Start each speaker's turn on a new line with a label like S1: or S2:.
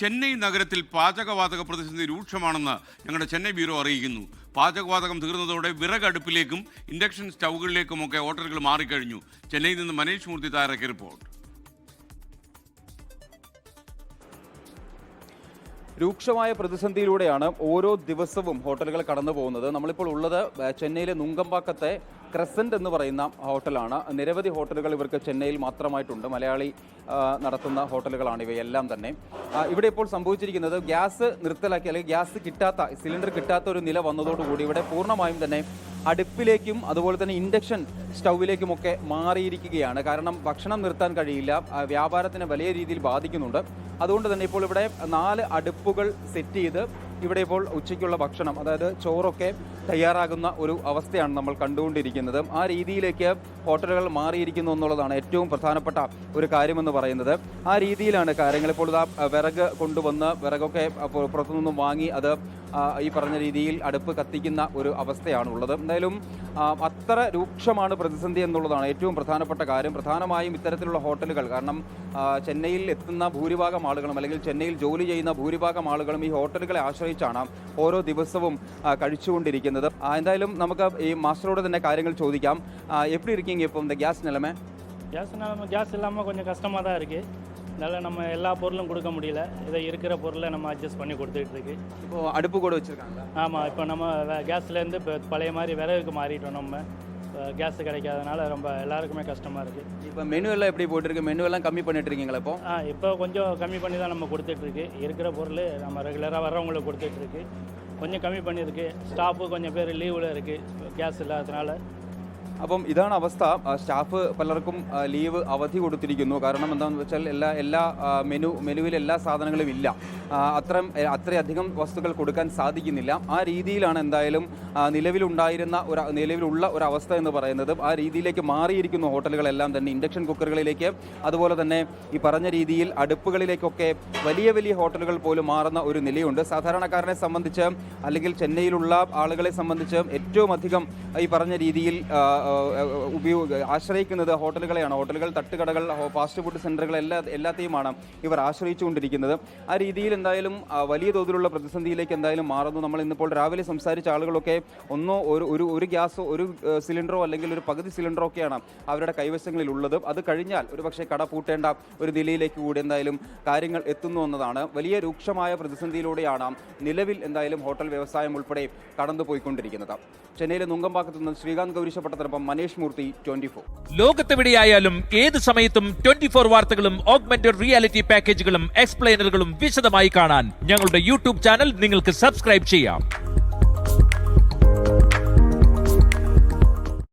S1: ചെന്നൈ നഗരത്തിൽ പാചകവാതക പ്രതിസന്ധി രൂക്ഷമാണെന്ന് ഞങ്ങളുടെ ചെന്നൈ ബ്യൂറോ അറിയിക്കുന്നു. പാചകവാതകം തീർന്നതോടെ വിറകടുപ്പിലേക്കും ഇൻഡക്ഷൻ സ്റ്റൗകളിലേക്കുമൊക്കെ ഓർഡറുകൾ മാറിക്കഴിഞ്ഞു. ചെന്നൈയിൽ നിന്ന് മനീഷ് മൂർത്തി തയ്യാറാക്കിയ റിപ്പോർട്ട്.
S2: രൂക്ഷമായ പ്രതിസന്ധിയിലൂടെയാണ് ഓരോ ദിവസവും ഹോട്ടലുകൾ കടന്നു പോകുന്നത്. നമ്മളിപ്പോൾ ഉള്ളത് ചെന്നൈയിലെ നുങ്കമ്പാക്കത്തെ ക്രസന്റ് എന്ന് പറയുന്ന ഹോട്ടലാണ്. നിരവധി ഹോട്ടലുകൾ ഇവർക്ക് ചെന്നൈയിൽ മാത്രമായിട്ടുണ്ട്. മലയാളി നടത്തുന്ന ഹോട്ടലുകളാണ് ഇവയെല്ലാം തന്നെ. ഇവിടെ ഇപ്പോൾ സംഭവിച്ചിരിക്കുന്നത് ഗ്യാസ് നിർത്തലാക്കി അല്ലെങ്കിൽ ഗ്യാസ് കിട്ടാത്ത സിലിണ്ടർ കിട്ടാത്ത ഒരു നില വന്നതോടുകൂടി ഇവിടെ പൂർണ്ണമായും തന്നെ അടുപ്പിലേക്കും അതുപോലെ തന്നെ ഇൻഡക്ഷൻ സ്റ്റൗവിലേക്കുമൊക്കെ മാറിയിരിക്കുകയാണ്. കാരണം ഭക്ഷണം നിർത്താൻ കഴിയില്ല, വ്യാപാരത്തിന് വലിയ രീതിയിൽ ബാധിക്കുന്നുണ്ട്. അതുകൊണ്ട് തന്നെ ഇപ്പോൾ ഇവിടെ 4 അടുപ്പുകൾ സെറ്റ് ചെയ്ത് ഇവിടെ ഇപ്പോൾ ഉച്ചയ്ക്കുള്ള ഭക്ഷണം, അതായത് ചോറൊക്കെ തയ്യാറാകുന്ന ഒരു അവസ്ഥയാണ് നമ്മൾ കണ്ടുകൊണ്ടിരിക്കുന്നത്. ആ രീതിയിലേക്ക് ഹോട്ടലുകൾ മാറിയിരിക്കുന്നു എന്നുള്ളതാണ് ഏറ്റവും പ്രധാനപ്പെട്ട ഒരു കാര്യമെന്ന് പറയുന്നത്. ആ രീതിയിലാണ് കാര്യങ്ങൾ. ഇപ്പോൾ വിറക് കൊണ്ടുവന്ന് വിറകൊക്കെ പുറത്തുനിന്നും വാങ്ങി അത് ഈ പറഞ്ഞ രീതിയിൽ അടുപ്പ് കത്തിക്കുന്ന ഒരു അവസ്ഥയാണുള്ളത്. എന്തായാലും അത്ര രൂക്ഷമാണ് പ്രതിസന്ധി എന്നുള്ളതാണ് ഏറ്റവും പ്രധാനപ്പെട്ട കാര്യം. പ്രധാനമായും ഇത്തരത്തിലുള്ള ഹോട്ടലുകൾ, കാരണം ചെന്നൈയിൽ എത്തുന്ന ഭൂരിഭാഗം ആളുകളും അല്ലെങ്കിൽ ചെന്നൈയിൽ ജോലി ചെയ്യുന്ന ഭൂരിഭാഗം ആളുകളും ഈ ഹോട്ടലുകളെ ആശ്രയിച്ചാണ് ഓരോ ദിവസവും കഴിച്ചുകൊണ്ടിരിക്കുന്നത്. എന്തായാലും നമുക്ക് ഈ മാസ്റ്ററോട് തന്നെ കാര്യങ്ങൾ ചോദിക്കാം. எப்படி இருக்கீங்க இப்போ இந்த கேஸ் நிலைமை?
S3: கேஸ் இல்லாமல் கொஞ்சம் கஷ்டமாக தான் இருக்குது. அதனால் நம்ம எல்லா பொருளும் கொடுக்க முடியல. இதை இருக்கிற பொருளை நம்ம அட்ஜஸ்ட் பண்ணி கொடுத்துட்டு இருக்கு.
S2: இப்போது அடுப்பு கூட வச்சுருக்காங்க.
S3: ஆமாம், இப்போ நம்ம கேஸ்லேருந்து இப்போ பழைய மாதிரி விறகுக்கு மாறிட்டோம். நம்ம கேஸ் கிடைக்காதனால ரொம்ப எல்லாருக்குமே கஷ்டமாக இருக்குது.
S2: இப்போ மெனு எல்லாம் எப்படி போட்டிருக்கு? மெனு எல்லாம் கம்மி பண்ணிட்டு இருக்கீங்களா இப்போ?
S3: இப்போ கொஞ்சம் கம்மி பண்ணி தான் நம்ம கொடுத்துட்ருக்கு. இருக்கிற பொருள் நம்ம ரெகுலராக வர்றவங்களுக்கு கொடுத்துட்ருக்கு. கொஞ்சம் கம்மி பண்ணியிருக்கு. ஸ்டாஃபு கொஞ்சம் பேர் லீவில் இருக்குது கேஸ் இல்லாததுனால.
S2: അപ്പം ഇതാണ് അവസ്ഥ. സ്റ്റാഫ് പലർക്കും ലീവ് അവധി കൊടുത്തിരിക്കുന്നു. കാരണം എന്താണെന്ന് വെച്ചാൽ എല്ലാ മെനുവിൽ എല്ലാ സാധനങ്ങളും ഇല്ല. അത്രയധികം വസ്തുക്കൾ കൊടുക്കാൻ സാധിക്കുന്നില്ല. ആ രീതിയിലാണ് എന്തായാലും നിലവിലുള്ള ഒരു അവസ്ഥ എന്ന് പറയുന്നത്. ആ രീതിയിലേക്ക് മാറിയിരിക്കുന്നു ഹോട്ടലുകളെല്ലാം തന്നെ. ഇൻഡക്ഷൻ കുക്കറുകളിലേക്ക്, അതുപോലെ തന്നെ ഈ പറഞ്ഞ രീതിയിൽ അടുപ്പുകളിലേക്കൊക്കെ വലിയ വലിയ ഹോട്ടലുകൾ പോലും മാറുന്ന ഒരു നിലയുണ്ട്. സാധാരണക്കാരനെ സംബന്ധിച്ച് അല്ലെങ്കിൽ ചെന്നൈയിലുള്ള ആളുകളെ സംബന്ധിച്ച് ഏറ്റവും അധികം ഈ പറഞ്ഞ രീതിയിൽ ആശ്രയിക്കുന്നത് ഹോട്ടലുകളെയാണ്. ഹോട്ടലുകൾ, തട്ടുകടകൾ, ഫാസ്റ്റ് ഫുഡ് സെൻ്ററുകൾ എല്ലാത്തെയുമാണ് ഇവർ ആശ്രയിച്ചുകൊണ്ടിരിക്കുന്നത്. ആ രീതിയിൽ എന്തായാലും വലിയ തോതിലുള്ള പ്രതിസന്ധിയിലേക്ക് എന്തായാലും മാറുന്നു. നമ്മൾ ഇന്നിപ്പോൾ രാവിലെ സംസാരിച്ച ആളുകളൊക്കെ ഒരു ഗ്യാസോ ഒരു സിലിണ്ടറോ അല്ലെങ്കിൽ ഒരു പകുതി സിലിണ്ടറോ ഒക്കെയാണ് അവരുടെ കൈവശങ്ങളിൽ ഉള്ളത്. അത് കഴിഞ്ഞാൽ ഒരു പക്ഷേ കട പൂട്ടേണ്ട ഒരു നിലയിലേക്ക് കൂടി എന്തായാലും കാര്യങ്ങൾ എത്തുന്നു എന്നതാണ്. വലിയ രൂക്ഷമായ പ്രതിസന്ധിയിലൂടെയാണ് നിലവിൽ എന്തായാലും ഹോട്ടൽ വ്യവസായം ഉൾപ്പെടെ കടന്നുപോയിക്കൊണ്ടിരിക്കുന്നത്. ചെന്നൈയിലെ നുങ്കമ്പാക്കത്തു നിന്ന് ശ്രീകാന്ത് ഗൗരീശപ്പട്ടത്തിനൊപ്പം മനീഷ് മൂർത്തി, 24.
S4: ലോകത്തെവിടെയായാലും ഏത് സമയത്തും 24 വാർത്തകളും ഓഗ്മെന്റഡ് റിയാലിറ്റി പാക്കേജുകളും എക്സ്പ്ലെയിനറുകളും വിശദമായി കാണാൻ ഞങ്ങളുടെ യൂട്യൂബ് ചാനൽ നിങ്ങൾക്ക് സബ്സ്ക്രൈബ് ചെയ്യാം.